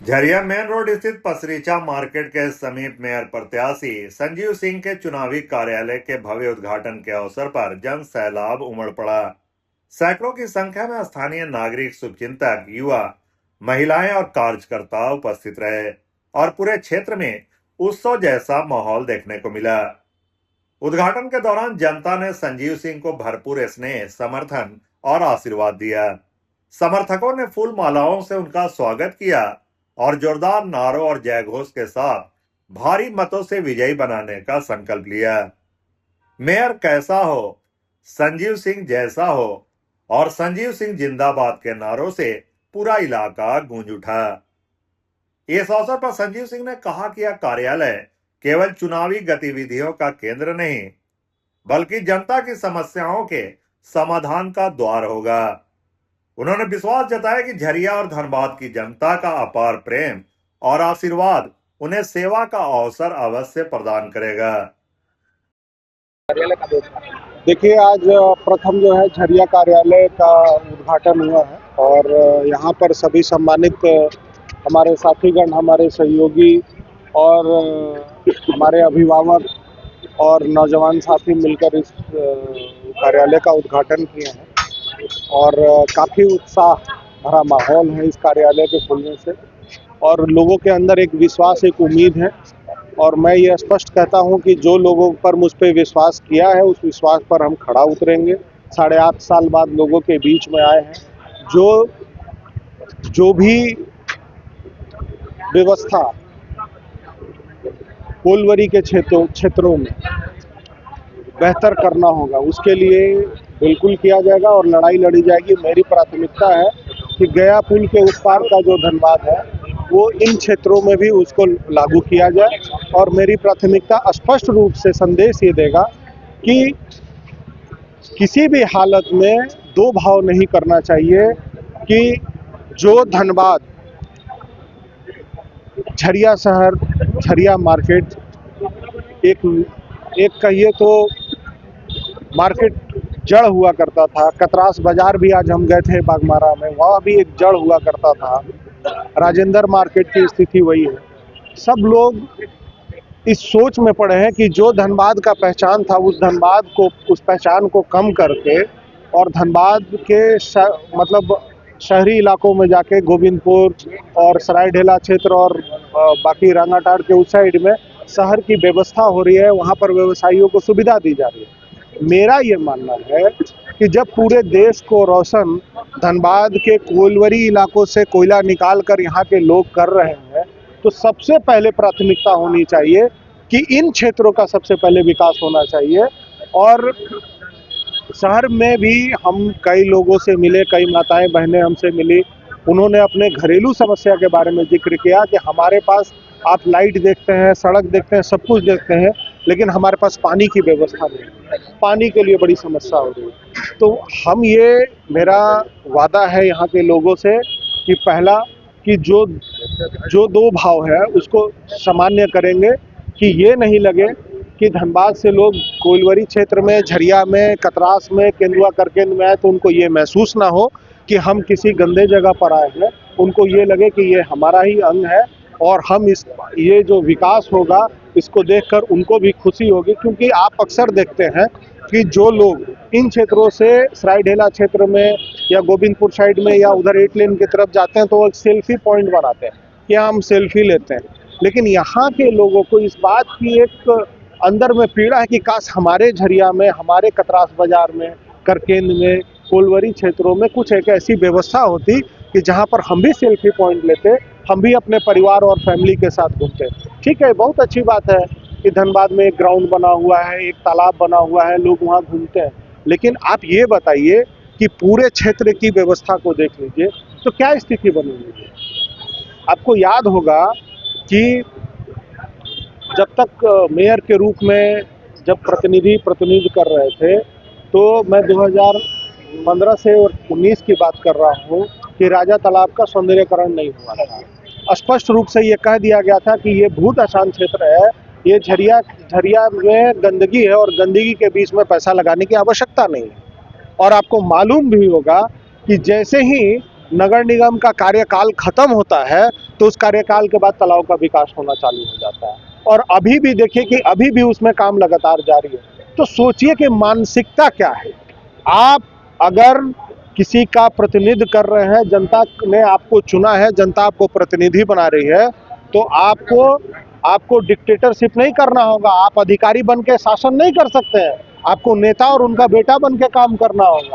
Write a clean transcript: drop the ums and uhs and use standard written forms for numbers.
Jharia main road स्थित Pasricha market के समीप मेयर प्रत्याशी संजीव सिंह के चुनावी कार्यालय के भव्य उद्घाटन के अवसर पर जन सैलाब उमड़ पड़ा। सैकड़ों की संख्या में स्थानीय नागरिक, शुभचिंतक, युवा, महिलाएं और कार्यकर्ता उपस्थित रहे और पूरे क्षेत्र में उत्सव जैसा माहौल देखने को मिला। उद्घाटन के दौरान जनता ने संजीव सिंह को भरपूर स्नेह, समर्थन और आशीर्वाद दिया। समर्थकों ने फूल मालाओं से उनका स्वागत किया और जोरदार नारों और जयघोष के साथ भारी मतों से विजयी बनाने का संकल्प लिया। मेयर कैसा हो, संजीव सिंह जैसा हो और संजीव सिंह जिंदाबाद के नारों से पूरा इलाका गूंज उठा। इस अवसर पर संजीव सिंह ने कहा कि यह कार्यालय केवल चुनावी गतिविधियों का केंद्र नहीं, बल्कि जनता की समस्याओं के समाधान का द्वार होगा। उन्होंने विश्वास जताया कि झरिया और धनबाद की जनता का अपार प्रेम और आशीर्वाद उन्हें सेवा का अवसर अवश्य प्रदान करेगा। देखिए, आज प्रथम जो है झरिया कार्यालय का उद्घाटन हुआ है और यहाँ पर सभी सम्मानित हमारे साथीगण, हमारे सहयोगी और हमारे अभिभावक और नौजवान साथी मिलकर इस कार्यालय का उद्घाटन किए हैं और काफ़ी उत्साह भरा माहौल है इस कार्यालय के खुलने से और लोगों के अंदर एक विश्वास, एक उम्मीद है और मैं ये स्पष्ट कहता हूं कि जो लोगों पर मुझ पे विश्वास किया है उस विश्वास पर हम खड़ा उतरेंगे। 8.5 साल बाद लोगों के बीच में आए हैं। जो भी व्यवस्था कोलवरी के क्षेत्रों में बेहतर करना होगा उसके लिए बिल्कुल किया जाएगा और लड़ाई लड़ी जाएगी। मेरी प्राथमिकता है कि गया पुल के उस पार का जो धनबाद है वो इन क्षेत्रों में भी उसको लागू किया जाए और मेरी प्राथमिकता स्पष्ट रूप से संदेश ये देगा कि किसी भी हालत में दो भाव नहीं करना चाहिए कि जो धनबाद, झरिया शहर, झरिया मार्केट एक कहिए तो मार्केट जड़ हुआ करता था। कतरास बाजार भी आज हम गए थे बागमारा में, वहाँ भी एक जड़ हुआ करता था। राजेंद्र मार्केट की स्थिति वही है। सब लोग इस सोच में पड़े हैं कि जो धनबाद का पहचान था उस पहचान को कम करके और धनबाद के मतलब शहरी इलाकों में जाके गोविंदपुर और सरायढेला क्षेत्र और बाकी रांगाटाड़ के उस साइड में शहर की व्यवस्था हो रही है, वहाँ पर व्यवसायियों को सुविधा दी जा रही है। मेरा ये मानना है कि जब पूरे देश को रोशन धनबाद के कोलवरी इलाकों से कोयला निकाल कर यहाँ के लोग कर रहे हैं तो सबसे पहले प्राथमिकता होनी चाहिए कि इन क्षेत्रों का सबसे पहले विकास होना चाहिए। और शहर में भी हम कई लोगों से मिले, कई माताएं बहनें हमसे मिली, उन्होंने अपने घरेलू समस्या के बारे में जिक्र किया कि हमारे पास आप लाइट देखते हैं, सड़क देखते हैं, सब कुछ देखते हैं, लेकिन हमारे पास पानी की व्यवस्था नहीं है, पानी के लिए बड़ी समस्या हो रही है। तो मेरा वादा है यहाँ के लोगों से कि पहला कि जो दो भाव है उसको सामान्य करेंगे कि ये नहीं लगे कि धनबाद से लोग कोइलवरी क्षेत्र में, झरिया में, कतरास में, केंदुआ करकेंद में आए तो उनको ये महसूस ना हो कि हम किसी गंदे जगह पर आए हैं। उनको ये लगे कि ये हमारा ही अंग है और ये जो विकास होगा इसको देखकर उनको भी खुशी होगी। क्योंकि आप अक्सर देखते हैं कि जो लोग इन क्षेत्रों से सरायढेला क्षेत्र में या गोविंदपुर साइड में या उधर 8 लेन की तरफ जाते हैं तो वो एक सेल्फी पॉइंट बनाते हैं कि हम सेल्फी लेते हैं, लेकिन यहाँ के लोगों को इस बात की एक अंदर में पीड़ा है कि काश हमारे झरिया में, हमारे कतरास बाजार में, करकेंद में, कोलवरी क्षेत्रों में कुछ एक ऐसी व्यवस्था होती कि जहाँ पर हम भी सेल्फी पॉइंट लेते, हम भी अपने परिवार और फैमिली के साथ घूमते। ठीक है, बहुत अच्छी बात है कि धनबाद में एक ग्राउंड बना हुआ है, एक तालाब बना हुआ है, लोग वहाँ घूमते हैं, लेकिन आप ये बताइए कि पूरे क्षेत्र की व्यवस्था को देख लीजिए तो क्या स्थिति बनी हुई है। आपको याद होगा कि जब तक मेयर के रूप में जब प्रतिनिधि कर रहे थे तो मैं 2015 से और 19 की बात कर रहा हूँ कि राजा तालाब का सौंदर्यकरण नहीं हुआ था। स्पष्ट रूप से ये कह दिया गया था कि ये बहुत आसान क्षेत्र है, ये झरिया में गंदगी है और गंदगी के बीच में पैसा लगाने की आवश्यकता नहीं है। और आपको मालूम भी होगा कि जैसे ही नगर निगम का कार्यकाल खत्म होता है तो उस कार्यकाल के बाद तालाब का विकास होना चालू हो जाता है। और अभी भी देखिए कि अभी भी उसमें काम लगातार जारी है। तो सोचिए कि मानसिकता क्या है। आप अगर किसी का प्रतिनिधि कर रहे हैं, जनता ने आपको चुना है, जनता आपको प्रतिनिधि बना रही है, तो आपको डिक्टेटरशिप नहीं करना होगा। आप अधिकारी बन के शासन नहीं कर सकते हैं, आपको नेता और उनका बेटा बन के काम करना होगा।